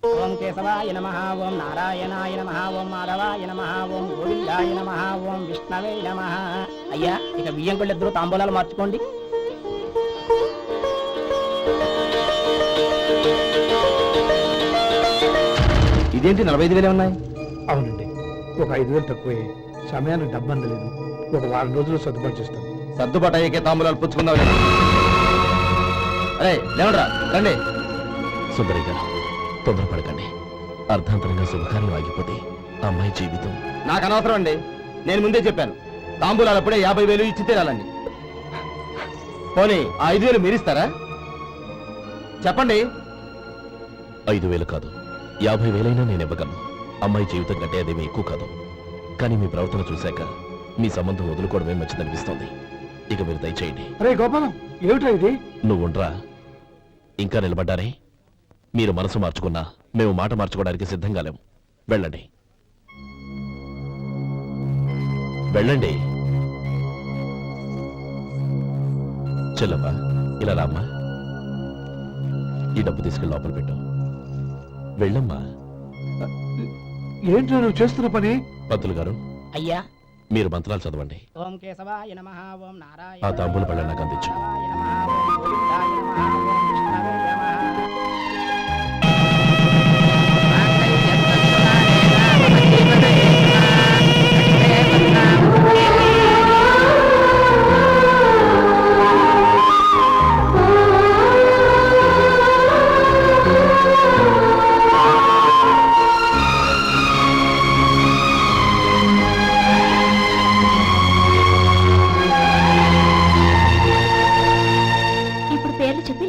ఓం కేశవాయ నమః, ఓం నారాయణాయ నమః, ఓం మాధవాయ నమః, ఓం గోవిందాయ నమః, ఓం విష్ణవే నమః. అయ్యా, ఇక బియ్యం కొళ్ళు ఇద్దరు తాంబూలాలు మార్చుకోండి. ఇదేంటి 45,000 ఉన్నాయి? అవునండి, ఒక 5,000 తక్కువే. సమయానికి డబ్బు అందలేదు. ఒక వారం రోజుల్లో సర్దుబాటు చేస్తాం. సర్దుబాటు అయ్యే తాంబూలాలు పుచ్చుకుందాం. అరే లేవరా, రండి. సుందరి గారు, తొందరపడకండి. అర్ధాంతరంగా శుభకార్యం ఆగిపోతే అమ్మాయి జీవితం. నాకు అనవసరం అండి, నేను ముందే చెప్పాను. తాంబూలాలు అప్పుడే 50,000 ఇచ్చి తీరాలండి. పోనీ ఆ 5,000 మీరిస్తారా? చెప్పండి. 5,000 కాదు, 50,000 నేను ఇవ్వగలను. అమ్మాయి జీవితం కంటే అదేమీ ఎక్కువ కాదు. కానీ మీ ప్రవర్తన చూశాక మీ సంబంధం వదులుకోవడమే మంచిదనిపిస్తోంది. ఇక మీరు దయచేయండి. అరే గోపాలం, ఏమిటా ఇది? నువ్వుండ్రా. ఇంకా నిలబడ్డారే? మీరు మనసు మార్చుకున్నా మేము మాట మార్చుకోవడానికి సిద్ధంగా లేము. వెళ్ళండి, వెళ్ళండి. చెల్లమ్మా, ఇలా రామ్మా. ఈ డబ్బు తీసుకెళ్ళి లోపల పెట్టు. వెళ్ళమ్మా. ఏంటో నువ్వు చేస్తున్న పని? పంతులు గారు, అయ్యా, మీరు మంత్రాలు చదవండి. ఓం కేశవాయ నమః, ఓం నారాయణ ఆ తాంబూల పళ్ళ నాకు అందించు.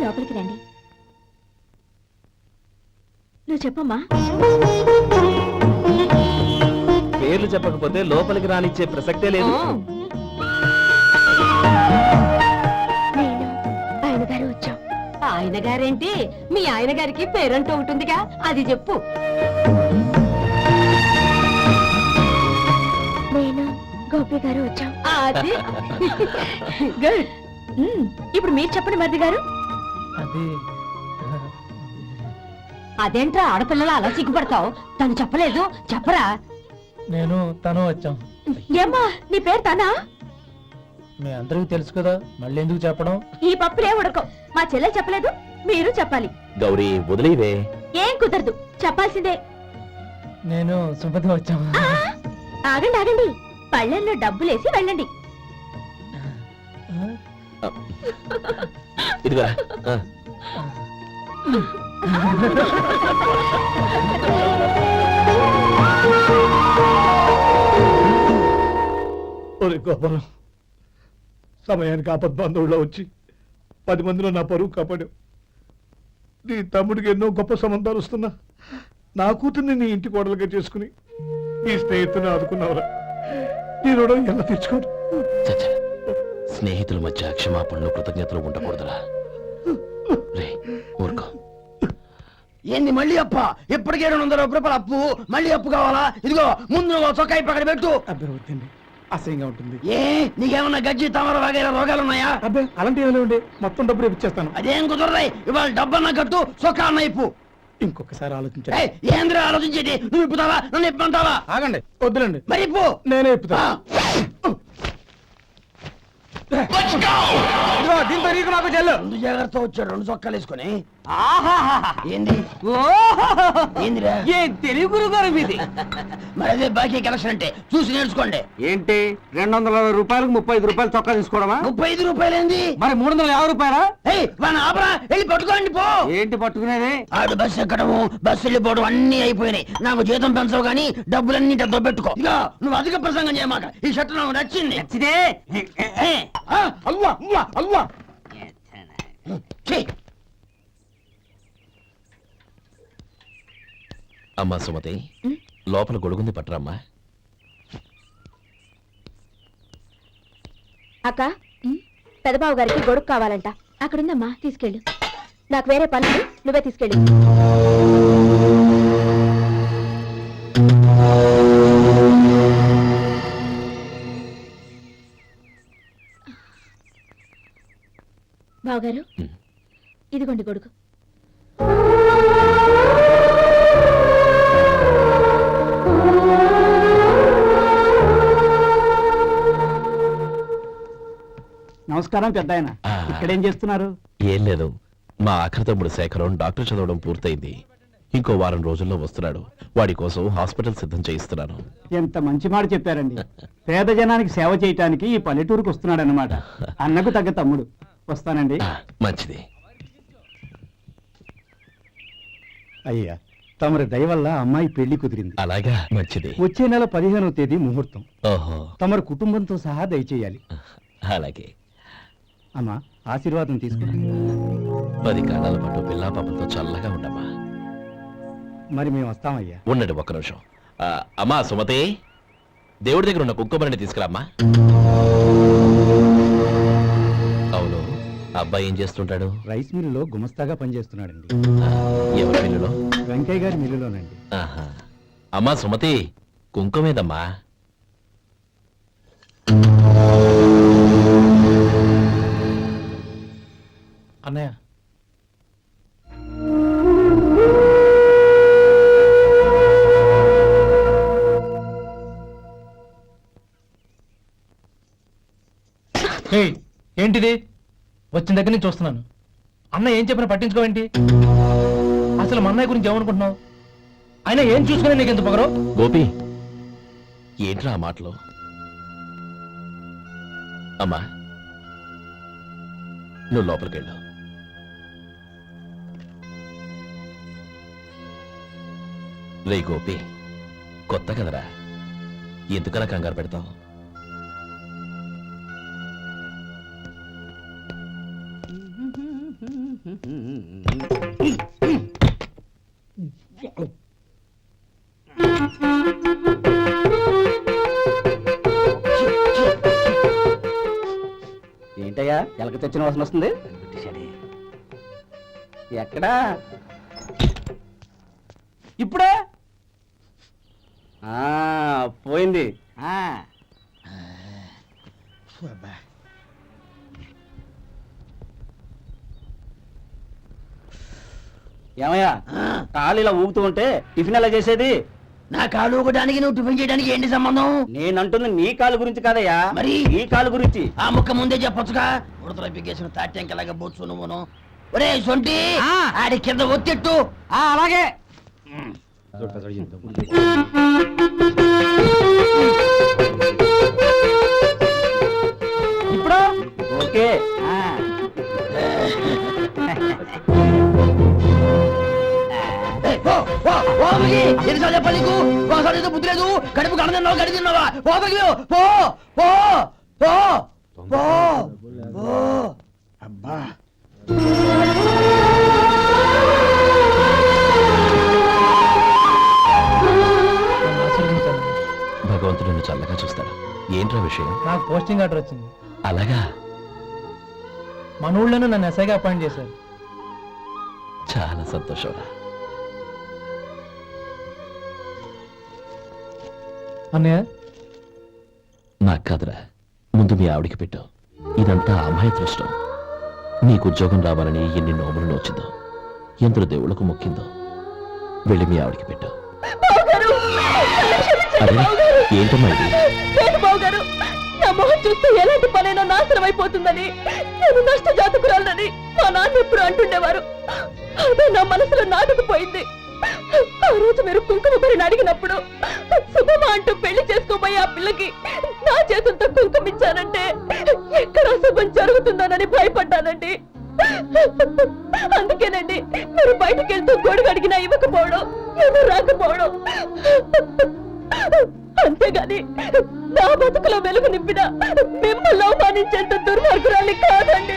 లోపలికి రండి. నువ్వు చెప్పమ్మా. పేర్లు చెప్పకపోతే లోపలికి రానిచ్చే ప్రసక్తే లేదు. నేను ఆయన గారు వచ్చాం. ఆయన గారేంటి? మీ ఆయన గారికి పేరంటూ ఉంటుందిగా, అది చెప్పు. నేను గోపి గారు వచ్చాం. అది గుడ్. ఇప్పుడు మీరు చెప్పండి మరిది గారు. అదేంట్రా ఆడపిల్లలు అలా సిగ్గుపడతావు? తను చెప్పలేదు, చెప్పరా. నేను తను వచ్చాం. ఏమ్మా, నీ పేరు తనా? మీ అందరికీ తెలుసు కదా, మళ్ళీ ఎందుకు చెప్పడం? ఈ పప్పులే ఉడకం. మా చెల్లె చెప్పలేదు, మీరు చెప్పాలి. గౌరీ, వదిలేవే. ఏం కుదరదు, చెప్పాల్సిందే. నేను సుమతి వచ్చాం. ఆగండి ఆగండి, పళ్ళెంలో డబ్బులేసి వెళ్ళండి. ఇదిగా గోపాలం, సమయానికి ఆపద్బాంధవుల్లో వచ్చి 10 మందిలో నా పరువు కాపాడావు. నీ తమ్ముడికి ఎన్నో గొప్ప సంబంధాలు వస్తున్నా నా కూతుర్ని నీ ఇంటి కోడలుగా చేసుకుని నీ స్నేహితుని ఆదుకున్నావురా. నీ రుణం ఎలా తెచ్చుకోడు? స్నేహితుల మధ్య క్షమాపణలు కృతజ్ఞతలు ఉండకూడదురా. రే ఊరుకో. ఏంది మళ్ళీ అప్ప? ఇప్పటికే 200 రూపాయలు అప్పు, మళ్ళీ అప్పు కావాలా? ఇదిగో ముందు చొక్కాయి పక్కన పెట్టు. అబ్బాయి వద్దండి, అసహ్యంగా ఉంటుంది. ఏ నీకేమన్నా గజ్జి తమర వగైరా రోగాలు ఉన్నాయా? అబ్బాయి అలాంటి ఏమైనా ఉండే, మొత్తం డబ్బు రేపు ఇచ్చేస్తాను. అదేం కుదరదాయి. ఇవాళ డబ్బన్నా కట్టు, చొక్కా అన్న ఇప్పు. ఇంకొకసారి ఆలోచించండి. ఏంద్రా ఆలోచించేది? నువ్వు ఇప్పుతావా, నన్ను ఇప్పమంటావా? ఆగండి, వద్దులండి. మరి ఇప్పు. నేనే ఇప్పుతా. దీంతో నీకు నాకు చెల్లు. 2 జాగ్రత్త వచ్చాడు, 2 చొక్కాలు వేసుకొని. ఏంది ఏందిరా? ఏ తెలుగు గురువు గారు మీది? మరి అదే బాకీ కలెక్షన్ అంటే చూసి నేర్చుకోండి. ఏంటి 260 రూపాయలకు 35 రూపాయలు చొక్కా తీసుకోవడమా? 35 రూపాయలు ఏంది? మరి 350 రూపాయలా? ఆపరా, వెళ్ళి పట్టుకోండి పో. ఏంటి పట్టుకునేది? ఆడు బస్సు ఎక్కడము, బస్సు వెళ్ళిపోవడం అన్ని అయిపోయినాయి. నాకు జీతం పెంచవు గానీ డబ్బులన్నీ డబ్బు పెట్టుకో. ఇక నువ్వు అధిక ప్రసంగం చేయమాక. ఈ షర్ట్ నాకు నచ్చింది. నచ్చితే అల్వా అల్వా అల్వా. అమ్మా సుమతి, లోపల గొడుగుంది పట్టరమ్మా. అక్క, పెదబాబు గారికి గొడుగు కావాలంట. అక్కడుందమ్మా, తీసుకెళ్ళు. నాకు వేరే పనులు, నువ్వే తీసుకెళ్ళు. బావగారు, ఇదిగోండి గొడుగు. నమస్కారం పెద్ద ఆయన. ఆ. ఇక్కడేం చేస్తున్నారు? ఏం లేదు, మా ఆఖరి తమ్ముడు శేఖరం డాక్టర్ చదవడం పూర్తయింది. ఇంకో వారం రోజుల్లో వస్తున్నాడు. వాడి కోసం హాస్పిటల్ సిద్ధం చేయిస్తున్నాను. ఎంత మంచి మాట చెప్పారండి. పేద జనానికి సేవ చేయటానికి ఈ పల్లెటూరుకు వస్తున్నాడు అన్నమాట. అన్నకు తగ్గ తమ్ముడు. వస్తానండి. మంచిది. అయ్యా, తమరి దయ వల్ల అమ్మాయి పెళ్లి కుదిరింది. అలాగా, మంచిది. వచ్చే నెల 15వ తేదీ ముహూర్తం. ఓహో, తమరి కుటుంబంతో సహా దయచేయాలి. అలాగే. అమ్మా, ఆశీర్వాదం తీసుకుని 10 కాలాల పాటు పిల్లా పాపంతో చల్లగా ఉండమ్మా. మరి మేము వస్తామయ్యా. ఉండండి ఒక్క నిమిషం. అమ్మా సుమతి, దేవుడి దగ్గర ఉన్న కుంకుమని తీసుకురామ్మా. అవును, అబ్బాయి ఏం చేస్తుంటాడు? రైస్ మిల్లులో గుమస్తాగా పనిచేస్తున్నాడండి. ఎవరి మిల్లులో? వెంకయ్య గారి మిల్లులోనండి. ఆహా. అమ్మా సుమతి, కుంకుమేదమ్మా? అన్నయ్య, ఏంటిది? వచ్చిన దగ్గర నుంచి చూస్తున్నాను. అన్న ఏం చెప్పినా పట్టించుకోవేంటి? అసలు మా అన్నయ్య గురించి ఏమనుకుంటున్నావు? అయినా ఏం చూసుకునే నీకు ఎంత పొగరు? గోపి, ఏంట్రా ఆ మాటలు? అమ్మా, నువ్వు లోపలికెళ్ళు. రే గోపి, కొత్త కదరా, ఎందుకలా కంగారు పెడతావు? ఏంటయ్యా ఎలక తెచ్చిన వాసన వస్తుంది? ఎక్కడా? ఇప్పుడే పోయింది. ఏమయ్యా, కాలు ఇలా ఊగుతూ ఉంటే టిఫిన్ ఎలా చేసేది? నా కాలు ఊగడానికి నువ్వు టిఫిన్ చేయడానికి ఏంటి సంబంధం? నేనంటుంది నీ కాలు గురించి కాదయ్యా, మరి ఈ కాలు గురించి. ఆ ముక్క ముందే చెప్పొచ్చుగా. ఉడతలో పిగేసిన తాట్యంకలాగా బొచ్చు నువ్వును. ఒరే సొంటి, ఆడి కింద ఒత్తిట్టు. అలాగే. ఇప్పుడు ఓకే. ఎన్నిసార్లు చెప్పాలి నీకు? ఒకసారి ఏదో బుద్ధి లేదు. కడుపు గడ తిన్నావు, గడి తిన్నావా? పో పగిలి పో పో పో పో పో. అబ్బా, భగవంతుడు నిన్ను చల్లగా చూస్తాడు. ఏంట్రా విషయం? నాకు పోస్టింగ్ ఆర్డర్ వచ్చింది. అలాగా? మన ఊళ్ళోనే నన్ను ఎస్ఐగా అపాయింట్ చేశారు. చాలా సంతోషంరా. అన్నయ్య, నాకు కాదురా, ముందు మీ ఆవిడికి పెట్టు. ఇదంతా అమ్మాయి దృష్టం. నీకు ఉద్యోగం రావాలని ఎన్ని నోములు నోచిందో, ఎందరు దేవుళ్లకు మొక్కిందో. వెళ్ళి మీ ఆవిడికి పెట్టు. అరే, ఏంటమ్మా ఇది? బావగారు, నా మొహం చూస్తే ఎలాంటి పనైనా నాశనం అయిపోతుందని, నేను నష్ట జాతకురాలని మా నాన్న ఎప్పుడు అంటుండేవారు. అదే నా మనసులో నాటుకుపోయింది. ఆ రోజు మీరు కుంకుమ భరిని అడిగినప్పుడు శుభమా అంటూ పెళ్లి చేసుకోబోయే ఆ పిల్లకి నా చేతులతో కుంకుమిచ్చానంటే ఎక్కడ అశుభం జరుగుతుందోనని భయపడ్డానండి. అందుకేనండి మీరు బయటకు వెళ్తూ గొడుగు అడిగినా ఇవ్వకపోవడం, ఎదురు రాకపోవడం. అంతేగాని నా బతుకులో వెలుగు నింపిన మిమ్మల్ని అవమానించేంత దుర్మార్గురాలి కాదండి.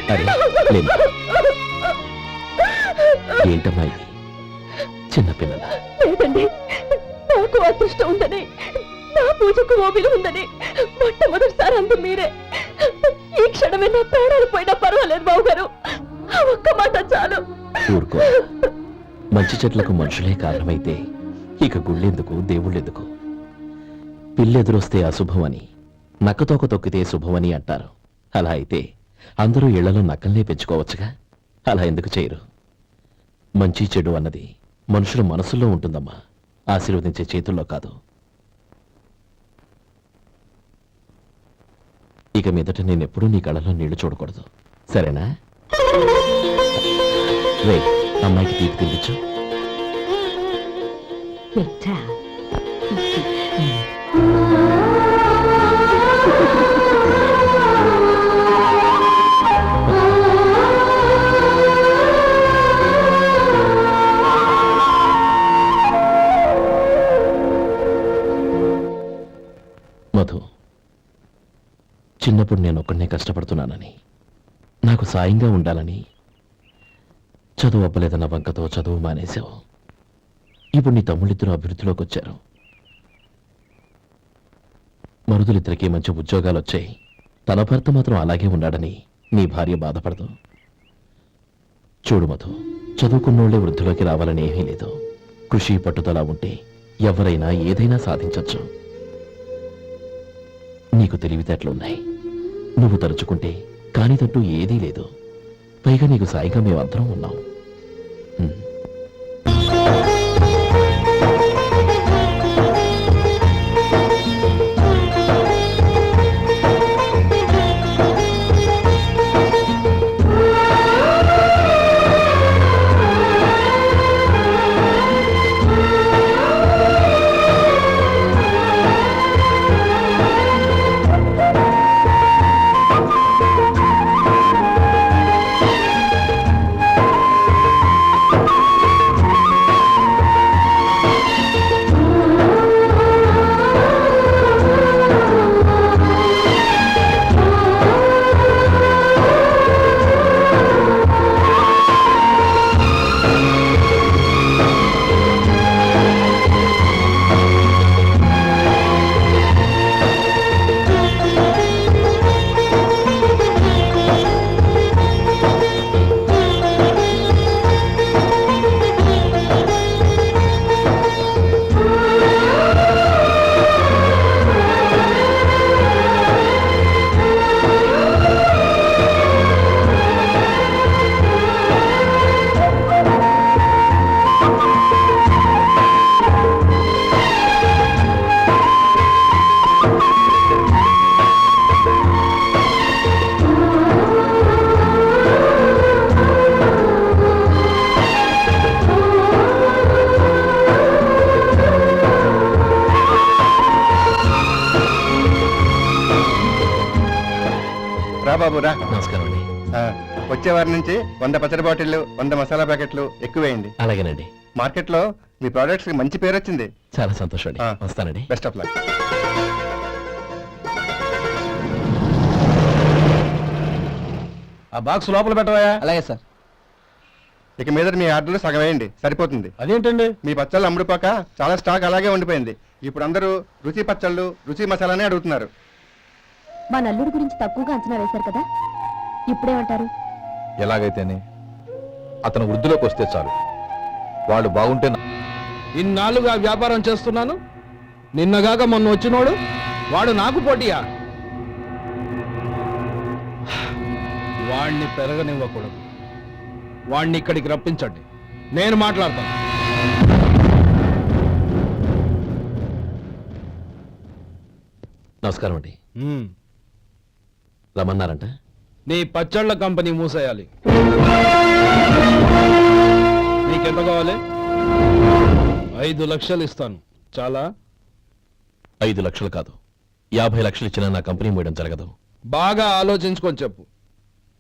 ఏంటమ్మా ఇది? చిన్నపిల్లల లేదండి, నాకు అదృష్టం ఉందని, నా పూజకు ఓ విలువ ఉందని మొట్టమొదటిసారి అందు మీరే. ఈ క్షణమే నా ప్రాణాలు పోయినా పర్వాలేదు బావగారు, ఆ ఒక్క మాట చాలు. ఊరుకో. మంచి చెట్లకు మనుషులే కారణమైతే ఇక గుళ్ళెందుకు, దేవుళ్ళెందుకు? పిల్లెదురొస్తే అశుభమని, నక్కతోక తొక్కితే శుభమని అంటారు. అలా అయితే అందరూ ఇళ్లలో నక్కల్నే పెంచుకోవచ్చుగా. అలా ఎందుకు చేయరు? మంచి చెడు అన్నది మనుషుల మనసుల్లో ఉంటుందమ్మా, ఆశీర్వదించే చేతుల్లో కాదు. ఇక మీదట నేనెప్పుడూ నీ కళ్ళలో నీళ్లు చూడకూడదు, సరేనా? రే, అమ్మాయికి తీపి తినిపించు. మధు, చిన్నప్పుడు నేను ఒక్కడనే కష్టపడుతున్నానని, నాకు సాయంగా ఉండాలని చదువు అవ్వలేదన్న వంకతో చదువు మానేశావు. ఇప్పుడు నీ తమ్ముళ్ళిద్దరూ అభివృద్ధిలోకి వచ్చారు. మరుదులిద్దరికీ మంచి ఉద్యోగాలు వచ్చాయి. తన భర్త మాత్రం అలాగే ఉన్నాడని నీ భార్య బాధపడదు. చూడు మధు, చదువుకున్నోళ్లే వృద్ధిలోకి రావాలని ఏమీ లేదు. కృషి పట్టుదల ఉంటే ఎవరైనా ఏదైనా సాధించొచ్చు. నీకు తెలివితేటలున్నాయి. నువ్వు తలుచుకుంటే కానిదంటూ ఏదీ లేదు. పైగా నీకు సాయిగా మేమందరం ఉన్నాం. బాబు రా. నమస్కారం అండి. వచ్చే వారి నుంచి 100 పచ్చడి బాటిళ్లు, 100 మసాలా ప్యాకెట్లు ఎక్కువేయండి. అలాగేనండి. మార్కెట్ లో మీ ప్రోడక్ట్స్ కి మంచి పేరు వచ్చింది. చాలా సంతోషం అండి. వస్తానండి. Best of luck. ఆ బాక్స్ లోపల పెట్టవా? అలాగే సార్. ఇక మీద మీ ఆర్డర్లు సగం వేయండి, సరిపోతుంది. అదేంటండి? మీ పచ్చళ్ళు అమ్ముడుపోక చాలా స్టాక్ అలాగే ఉండిపోయింది. ఇప్పుడు అందరూ రుచి పచ్చళ్ళు, రుచి మసాలానే అడుగుతున్నారు. మా నల్లుడి గురించి తక్కువగా అంచనా వేశారు కదా, ఇప్పుడేమంటారు? ఎలాగైతేనే అతను వృద్ధిలోకి వస్తే చాలు. వాళ్ళు బాగుంటే ఇన్నాళ్ళుగా వ్యాపారం చేస్తున్నాను, నిన్నగాక మొన్న వచ్చినోడు వాడు నాకు పోటీయా? వాణ్ణి పెరగనివ్వకూడదు. వాణ్ణి ఇక్కడికి రప్పించండి, నేను మాట్లాడతాను. నమస్కారం అండి. రమ్మన్నారంట? నీ పచ్చళ్ళ కంపెనీ మూసేయాలి. నీకెంత కావాలి? 5 లక్షలు ఇస్తాను. చాలా? 5 లక్షలు కాదు, 50 లక్షలు ఇచ్చినా నా కంపెనీ మూయడం జరగదు. బాగా ఆలోచించుకొని చెప్పు.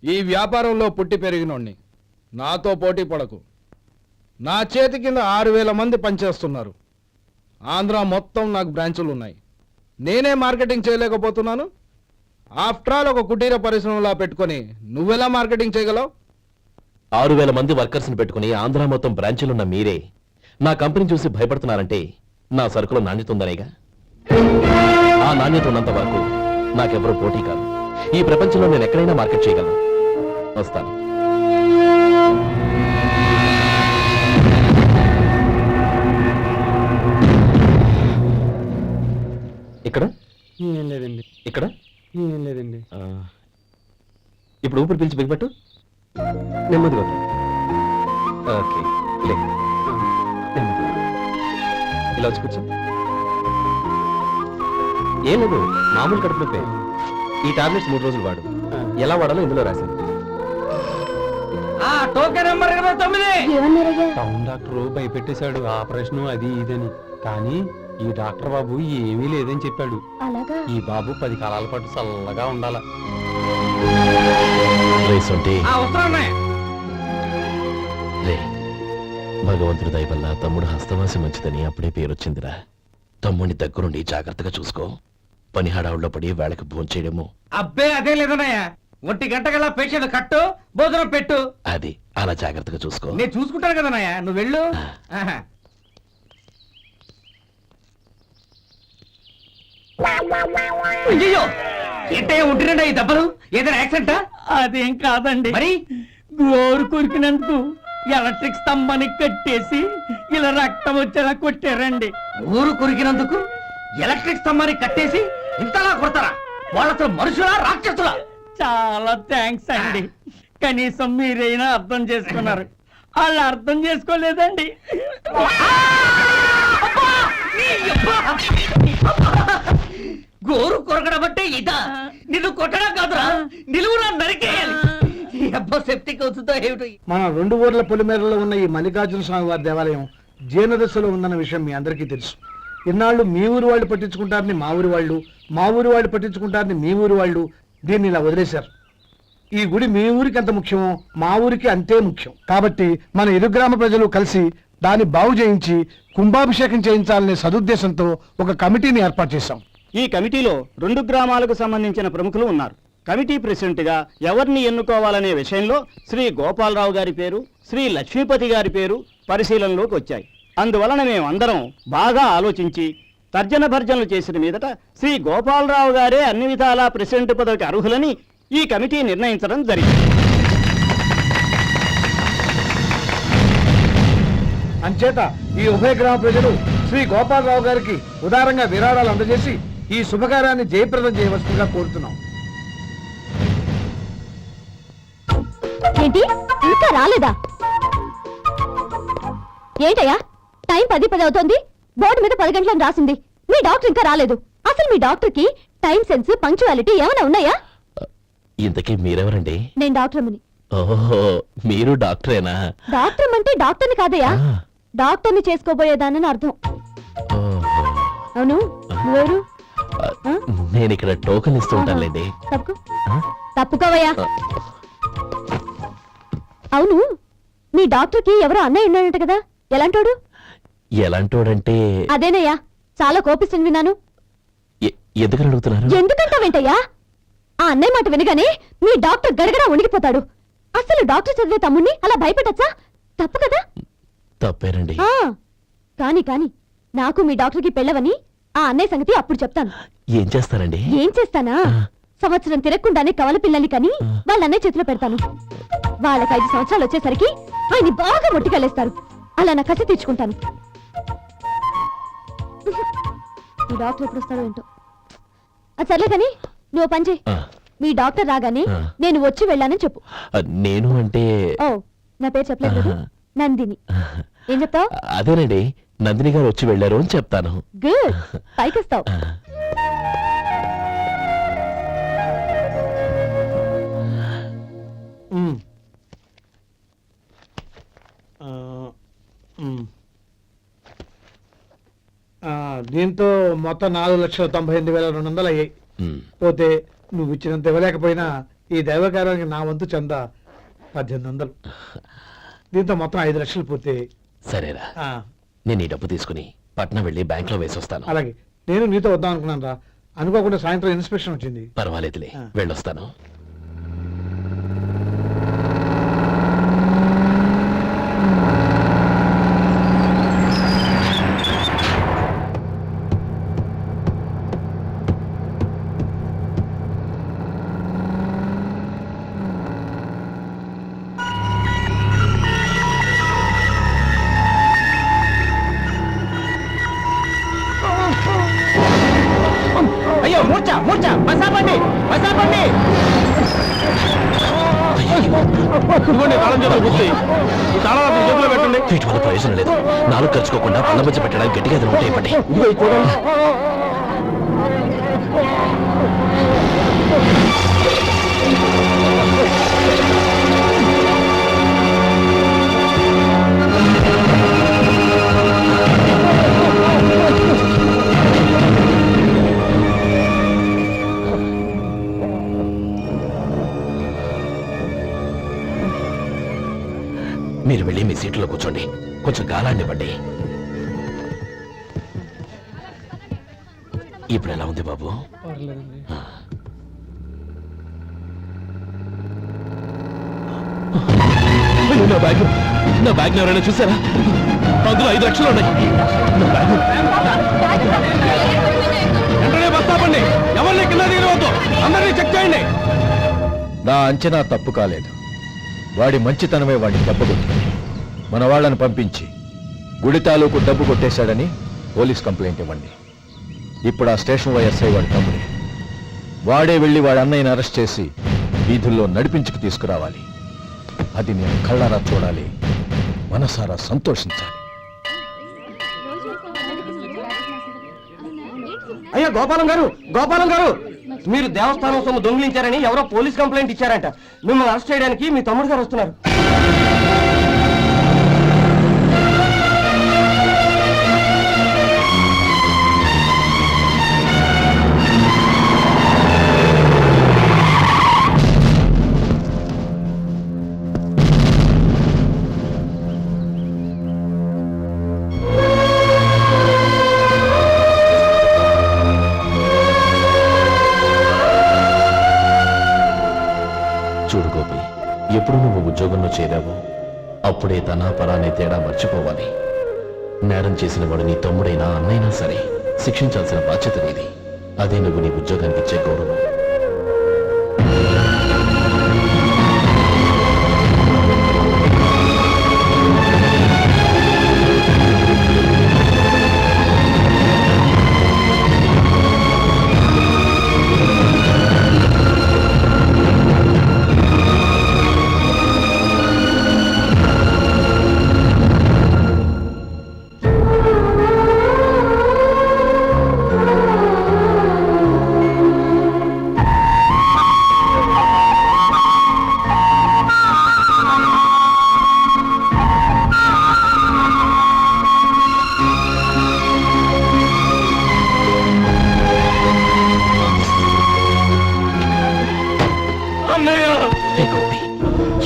ఈ వ్యాపారంలో పుట్టి పెరిగినోణ్ణి, నాతో పోటీ పడకు. నా చేతి కింద 6000 మంది పనిచేస్తున్నారు. ఆంధ్ర మొత్తం నాకు బ్రాంచులు ఉన్నాయి. నేనే మార్కెటింగ్ చేయలేకపోతున్నాను. ఆఫ్టర్ ఆల్ ఒక కుటీర పరిశ్రమలా పెట్టుకొని నువ్వెలా మార్కెటింగ్ చేయగలవు? 6000 మంది వర్కర్స్ని పెట్టుకుని ఆంధ్ర మొత్తం బ్రాంచీలున్న మీరే నా కంపెనీ చూసి భయపడుతున్నారంటే నా సరుకులో నాణ్యత ఉందనేగా. ఆ నాణ్యత ఉన్నంత వరకు నాకెవరూ పోటీ కాదు. ఈ ప్రపంచంలో నేను ఎక్కడైనా మార్కెట్ చేయగలను. వస్తాను. ఇక్కడ ఏం లేదండి. ఇక్కడ ఏం లేదండి. ఇప్పుడు ఊపిరి పీల్చి బిగ్బట్టు. నెమ్మదిగా. ఓకే, లే. ఇలా వచ్చి కూర్చో. ఏం లేదు, మామూలు కడుపు నొప్పే. ఈ టాబ్లెట్స్ 3 రోజులు వాడు. ఎలా వాడాలో ఇందులో రాశాను. Token number 29. ఏమన్నారయ్యా? టౌన్ డాక్టర్ భయపెట్టేశాడు ఆపరేషన్ అది ఇదని. కానీ ఈ డాక్టర్ బాబు ఏమీ లేదని చెప్పాడు. అలాగా? ఈ బాబు 10 కాలాల పాటు చల్లగా ఉండాల. రేసొంటే వస్తున్నాయి. రే, భగవంతుడి దయ వల్ల తమ్ముడు హస్తవాసి మంచిదని అప్పుడే పేరొచ్చిందిరా. తమ్ముడిని దగ్గరుండి జాగ్రత్తగా చూసుకో. పని హడావుల్లో పడి వేళకి భోంచేయడము. అబ్బే అదే లేదన్నయ్యా. 1 గంటకల్లా పేషెంట్ కట్టు, భోజనం పెట్టు. అది అలా జాగ్రత్తగా చూసుకో. నేను చూసుకుంటాను కదన్నయ్యా, నువ్వు వెళ్ళు. ఆహా. అయ్యో, ఏంటయ్యా ఉంటున్నాడా ఈ దెబ్బలు? ఏదైనా యాక్సిడెంటా? అదేం కాదండి, మరి గోరు కొరికినందుకు ఎలక్ట్రిక్ స్తంభాన్ని కట్టేసి ఇలా రక్తం వచ్చేలా కొట్టారండి. ఊరు కొరికినందుకు ఎలక్ట్రిక్ స్తంభాన్ని కట్టేసి ఇంతలా కొడతారా? వాళ్ళతో మనుషులా రాక్షసులా? చాలా థ్యాంక్స్ అండి, కనీసం మీరైనా అర్థం చేసుకున్నారు. వాళ్ళు అర్థం చేసుకోలేదండి. గోరు కొరకడం అంటే ఇదా? నిన్ను కొట్టడం కాదురా, నిలువురా నరికేయాలి. అబ్బా సెప్టిక్ అవుతుందో ఏమిటో. మన 2 ఊర్ల పొలిమేరలో ఉన్న ఈ మల్లికార్జున స్వామి వారి దేవాలయం జీర్ణదశలో ఉందన్న విషయం మీ అందరికీ తెలుసు. ఇన్నాళ్ళు మీ ఊరు వాళ్ళు పట్టించుకుంటారని మా ఊరి వాళ్ళు, మా ఊరి వాళ్ళు పట్టించుకుంటారని మీ ఊరి వాళ్ళు దీన్ని ఇలా వదిలేశారు. ఈ గుడి మీ ఊరికి ఎంత ముఖ్యమో మా ఊరికి అంతే ముఖ్యం. కాబట్టి మన ఇరు గ్రామ ప్రజలు కలిసి దాన్ని బాగు చేయించి కుంభాభిషేకం చేయించాలనే సదుద్దేశంతో ఒక కమిటీని ఏర్పాటు చేశాం. ఈ కమిటీలో 2 గ్రామాలకు సంబంధించిన ప్రముఖులు ఉన్నారు. కమిటీ ప్రెసిడెంట్ గా ఎవరిని ఎన్నుకోవాలనే విషయంలో శ్రీ గోపాలరావు గారి పేరు, శ్రీ లక్ష్మీపతి గారి పేరు పరిశీలనలోకి వచ్చాయి. అందువలన మేమందరం బాగా ఆలోచించి తర్జన భర్జనలు చేసిన మీదట శ్రీ గోపాలరావు గారే అన్ని విధాలా ప్రెసిడెంట్ పదవికి అర్హులని ఈ కమిటీ నిర్ణయించడం జరిగింది. అంచేత ఈ ఉభయ గ్రామ ప్రజలు శ్రీ గోపాలరావు గారికి ఉదారంగా విరాళాలు అందజేసి ఈ శుభకార్యాన్ని జయప్రదం చేయవలసిందిగా కోరుతున్నాం. ఏంటి ఇంకా రాలేదా? ఏంటయ్యా, టైం 10 అవుతోంది. బోర్డు మీద 10 గంటలను రాసింది. మీ డాక్టర్ ఇంకా రాలేదు. అసలు మీ డాక్టర్ కి టైం సెన్స్, పంక్చువాలిటీ ఏమైనా ఉన్నాయా? ఇంతకీ మీరెవరండి? నేను డాక్టర్ ముని. ఓహో, మీరు డాక్టరేనా? డాక్టర్ అంటే డాక్టర్ని కాదయ్యా, డాక్టర్ని చేసుకోబోయేదానని అర్థం. ఓహో. అవును, నువ్వెవరు? నేను ఇక్కడ టోకెన్ ఇస్తూ ఉంటానులేండి. తప్పుకోవయ్యా. అవును, మీ డాక్టర్ కి ఎవరో అన్నయ్య ఉన్నాడంట కదా, ఎలాంటోడు? ఎలాంటోడంటే అదేనయ్యా, చాలా కోపిస్తుంది విన్నాను. ఎందుకని అడుగుతున్నారు? ఎందుకంటావేంటయ్యా? ఆ అన్నయ్య మాట వినగానే మీ డాక్టర్ గడగడా ఉణిగిపోతాడు. అసలు డాక్టర్ చదివే తమ్ముణ్ణి అలా భయపెట్టచ్చా? తప్పు కదా? తప్పేనండి. కాని నాకు మీ డాక్టర్కి పెళ్ళవని ఆ అన్నయ్య సంగతి అప్పుడు చెప్తాను. ఏం చేస్తారండి? ఏం చేస్తానా? సంవత్సరం తిరగకుండానే కవల పిల్లల్ని కని వాళ్ళ అన్నయ్య చేతిలో పెడతాను. వాళ్ళకి 5 సంవత్సరాలు వచ్చేసరికి ఆయన్ని బాగా మొట్టికెళ్ళేస్తారు. అలా నా కసి తీర్చుకుంటాను. మీ డాక్టర్ ఎప్పుడు వస్తాడో ఏంటో. అది సర్లే కానీ నువ్వు పని చేయి. మీ డాక్టర్ రాగానే నేను వచ్చి వెళ్ళానని చెప్పు. నేను అంటే ఓ, నా పేరు చెప్పలేదు కదా, నందిని. ఏం చెప్తావు? అదేనండి, నందిని గారు వచ్చి వెళ్ళారు అని చెప్తాను. గుడ్, పైకొస్తావు. దీంతో మొత్తం 4,98,200 అయ్యాయి. పోతే నువ్వు ఇచ్చినంత ఇవ్వలేకపోయినా ఈ దైవకార్యానికి నా వంతు చందా 1800. దీంతో మొత్తం 5 లక్షలు పూర్తయ్యాయి. సరేరా, నేను ఈ డబ్బు తీసుకుని పట్నం వెళ్ళి బ్యాంక్ లో వేసి వస్తాను. అలాగే, నేను నీతో వద్దాం అనుకున్నాను రా, అనుకోకుండా సాయంత్రం ఇన్స్పెక్షన్ వచ్చింది. పర్వాలేదులే, వెళ్ళొస్తాను. అయ్యో, మూర్చ మూర్చ, బసాపండి బసాపండి. వీటి వల్ల ప్రయోజనం లేదు. 4 ఖర్చుకోకుండా పళ్ళ మధ్య పెట్టడానికి గట్టిగా ఏదైనా ఉంటే ఇవ్వండి. మీరు వెళ్ళి మీ సీట్లో కూర్చోండి, కొంచెం గాలాన్ని ఇవ్వండి. ఇప్పుడు ఎలా ఉంది బాబు? ఆ. అయ్యో, నా బ్యాగ్ ఎవరైనా చూసారా? అందులో 5 లక్షలు ఉన్నాయి. నా బ్యాగ్ వెంటనే బస్తాపండి, ఎవరిని కింద దిగవద్దు, అందరినీ చెక్ చేయండి. నా అంచనా తప్పు కాలేదు. వాడి మంచితనమే వాడిని దెబ్బకొట్టింది. మన వాళ్ళని పంపించి గుడి తాలూకు డబ్బు కొట్టేశాడని పోలీస్ కంప్లైంట్ ఇవ్వండి. ఇప్పుడు ఆ స్టేషన్ ఎస్ఐ వాడి తమ్ముడే. వాడే వెళ్ళి వాడి అన్నయ్యని అరెస్ట్ చేసి వీధుల్లో నడిపించుకు తీసుకురావాలి. అది నేను కళ్ళారా చూడాలి, మనసారా సంతోషించాలి. అయ్యా గోపాలం గారు, గోపాలం గారు, మీరు దేవస్థానం సొమ్ము దొంగిలించారని ఎవరో పోలీస్ కంప్లైంట్ ఇచ్చారంట. మిమ్మల్ని అరెస్ట్ చేయడానికి మీ తమ్ముడు గారు వస్తున్నారు. చూడు గోపి, ఎప్పుడు నువ్వు ఉద్యోగంలో చేరావో అప్పుడే తన పరానే తేడా మర్చిపోవాలి. నేరం చేసిన వాడు నీ తమ్ముడైనా అన్నైనా సరే శిక్షించాల్సిన బాధ్యత నీది. అదే నువ్వు నీ ఉద్యోగానికి ఇచ్చే గౌరవం.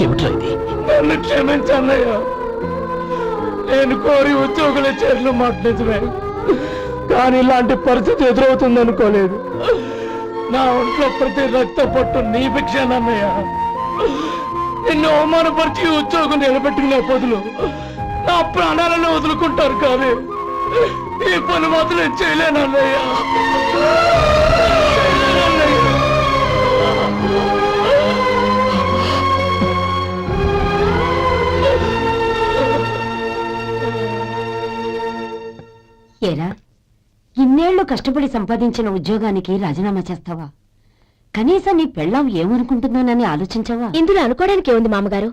ఏమిట్రా ఇది? నన్ను క్షమించన్నయ్య. నేను కోరి ఉద్యోగుల చేతులు మాట్లాడుతున్నాయి, కానీ ఇలాంటి పరిస్థితి ఎదురవుతుంది అనుకోలేదు. నా ఒంట్లో ప్రతి రక్త పట్టు నీ భిక్షనన్నయ్య. నిన్ను అవమానపరిచి ఉద్యోగం నిలబెట్టుకునే బదులు నా ప్రాణాలను వదులుకుంటారు, కానీ ఈ పని మాత్రం చేయలేనన్నయ్య. ఏరా, ఇన్నేళ్లు కష్టపడి సంపాదించిన ఉద్యోగానికి రాజీనామా చేస్తావా? కనీసం నీ పెళ్ళాం ఏమనుకుంటుందోనని ఆలోచించావా? ఇందులో అనుకోవడానికి ఏముంది మామగారు?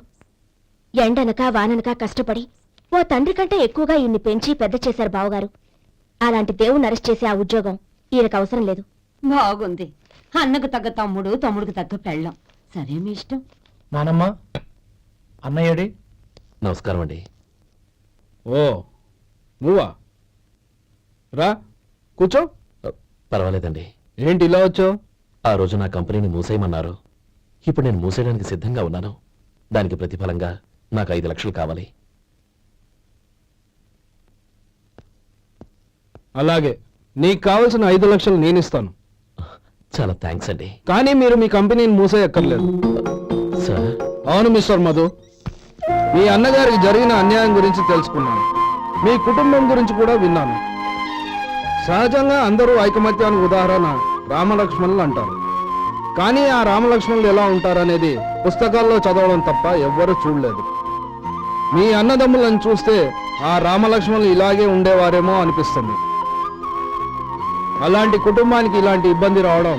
ఎండనక వాననక కష్టపడి ఓ తండ్రి కంటే ఎక్కువగా ఈయన్ని పెంచి పెద్ద చేశారు బావగారు. అలాంటి దేవుణ్ణి అరెస్ట్ చేసే ఆ ఉద్యోగం ఈయనకు అవసరం లేదు. బాగుంది. అన్నకు తగ్గ తమ్ముడు, తమ్ముడికి తగ్గ పెళ్ళాం. సరే, మీ ఇష్టం. నానమ్మ, అన్నయ్యడి. నమస్కారం అండి. ఓ, నువ్వా? రా కూర్చో. పర్వాలేదండి. ఏంటి ఇలా వచ్చావు? ఆ రోజు నా కంపెనీని మూసేయమన్నారు. ఇప్పుడు నేను మూసేయడానికి సిద్ధంగా ఉన్నాను. దానికి ప్రతిఫలంగా నాకు 5 లక్షలు కావాలి. అలాగే, నీకు కావాల్సిన 5 లక్షలు నేను ఇస్తాను. చాలా థ్యాంక్స్ అండి. కానీ మీరు మీ కంపెనీని మూసేయక్కర్లేదు. సార్, అవును మిస్టర్ మధు, మీ అన్నగారికి జరిగిన అన్యాయం గురించి తెలుసుకున్నాను. మీ కుటుంబం గురించి కూడా విన్నాను. సహజంగా అందరూ ఐకమత్యానికి ఉదాహరణ రామలక్ష్మణులు అంటారు. కానీ ఆ రామలక్ష్మణులు ఎలా ఉంటారనేది పుస్తకాల్లో చదవడం తప్ప ఎవ్వరూ చూడలేదు. మీ అన్నదమ్ములను చూస్తే ఆ రామలక్ష్మణులు ఇలాగే ఉండేవారేమో అనిపిస్తుంది. అలాంటి కుటుంబానికి ఇలాంటి ఇబ్బంది రావడం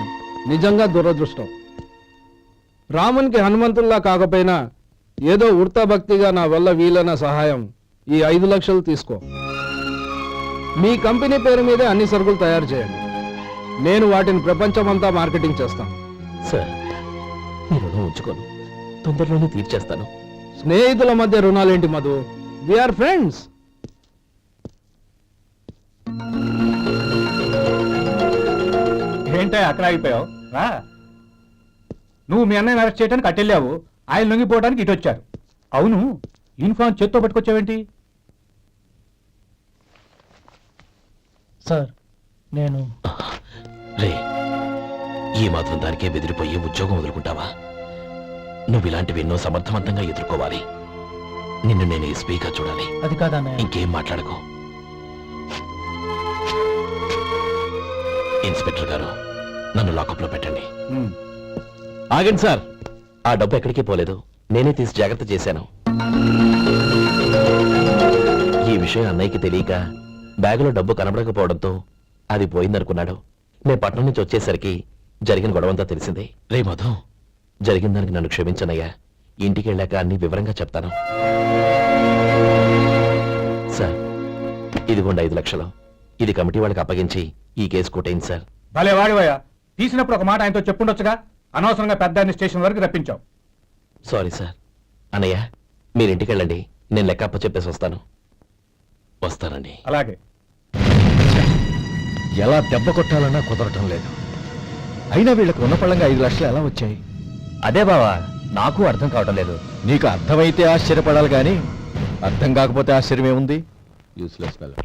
నిజంగా దురదృష్టం. రామునికి హనుమంతుల్లా కాకపోయినా ఏదో ఉడతాభక్తిగా నా వల్ల వీలైన సహాయం ఈ 5 లక్షలు తీసుకో. మీ కంపెనీ పేరు మీదే అన్ని సరుకులు తయారు చేయండి. నేను వాటిని ప్రపంచమంతా మార్కెటింగ్ చేస్తాను. సార్, మీ రుణం ఉంచుకోను, తొందరలోనే తీర్చేస్తాను. స్నేహితుల మధ్య రుణాలేంటి మధు? We are friends. ఏంటో అక్కడ ఆగిపోయావు? రా. నువ్వు మీ అన్నయ్యని అరెస్ట్ చేయడానికి అట్టెళ్ళావు, ఆయన లొంగిపోవడానికి ఇటు వచ్చారు. అవును, యూనిఫామ్ చేత్తో పట్టుకొచ్చావేంటి? సార్ నేను రే, ఈ మాత్రం దానికే బెదిరిపోయి ఉద్యోగం వదులుకుంటావా? నువ్వు ఇలాంటివి ఎన్నో సమర్థవంతంగా ఎదుర్కోవాలి. నిన్ను నేను ఎస్పీగా చూడాలి. అది కాదన్నయ్య. ఇంకేం మాట్లాడకు. ఇన్స్పెక్టర్ గారు, నన్ను లాకప్లో పెట్టండి. ఆగండి సార్, ఆ డబ్బు ఎక్కడికి పోలేదు. నేనే తీసి జాగ్రత్త చేశాను. ఈ విషయం అన్నయ్యకి తెలియక బ్యాగులో డబ్బు కనబడకపోవడంతో అది పోయిందనుకున్నాడు. నేను పట్నం నుంచి వచ్చేసరికి జరిగిన గొడవంతా తెలిసింది. రే మధు, జరిగిన దానికి నన్ను క్షమించనయ్యా. ఇంటికి వెళ్ళాక అన్ని వివరంగా చెప్తాను. సార్, ఇదిగోండి 5 లక్షలు. ఇది కమిటీ వాళ్ళకి అప్పగించి ఈ కేసు కొట్టేయండి సార్. భలే వాడివయ్యా, తీసినప్పుడు ఒక మాట ఆయనతో చెప్పుండొచ్చుగా. అనవసరంగా పెద్ద స్టేషన్ వరకు రప్పించావు. Sorry sir. అన్నయ్య, మీరు ఇంటికి వెళ్ళండి. నేను లెక్క అప్ప చెప్పేసి వస్తానండి. అలాగే. ఎలా దెబ్బ కొట్టాలన్నా కుదరటం లేదు. అయినా వీళ్ళకు ఉన్న పళ్ళంగా 5 లక్షలు ఎలా వచ్చాయి? అదే బావా, నాకు అర్థం కావటం లేదు. నీకు అర్థమైతే ఆశ్చర్యపడాలి కానీ అర్థం కాకపోతే ఆశ్చర్యం ఏముంది? Useless fellow.